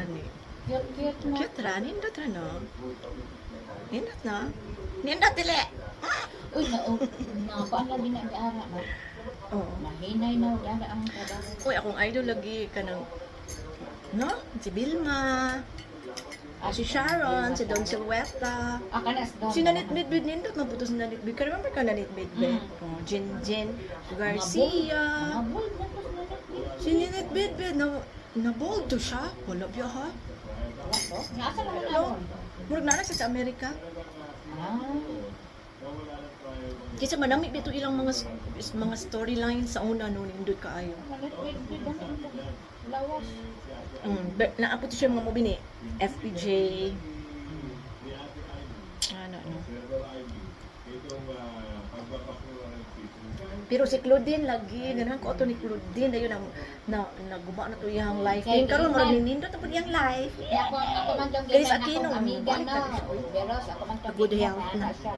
gani. Cute na. Cute ra, nindot ra no. Nindot no. Nindot dili. Uy, paano lagi na di-ara na? Oh. Mahinay na, di-ara ang trabaho. Uy, akong idol lagi kanang no? Si Vilma, si Sharon, si Don Silveta. Kanas doon. Si Nanit Midbid nindot maputos na Nanit Midbid. Ka remember ka Nanit Midbid? Oh, Jin Garcia. Mga bold na po sila. Si Nanit Midbid na bold to siya. Wala biya ha. Wala to? Nasa naman na No. ako? Murag na siya sa Amerika. Ah. Kasi manamig dito ilang mga storyline sa una no nindot kaayo. Malit-wait lawas. Naapot siya mga movie ni FPJ. Ano. Pero si Claudine lagi, ganahan ko ito ni Claudine, dayon na guma na to iyang life. Yung karon mo nindot na po iyang life. Ako man tong Guys, ginan Aquino, akong amiga balik na. ka. Pero ako man tong Good ginan health na na. siya.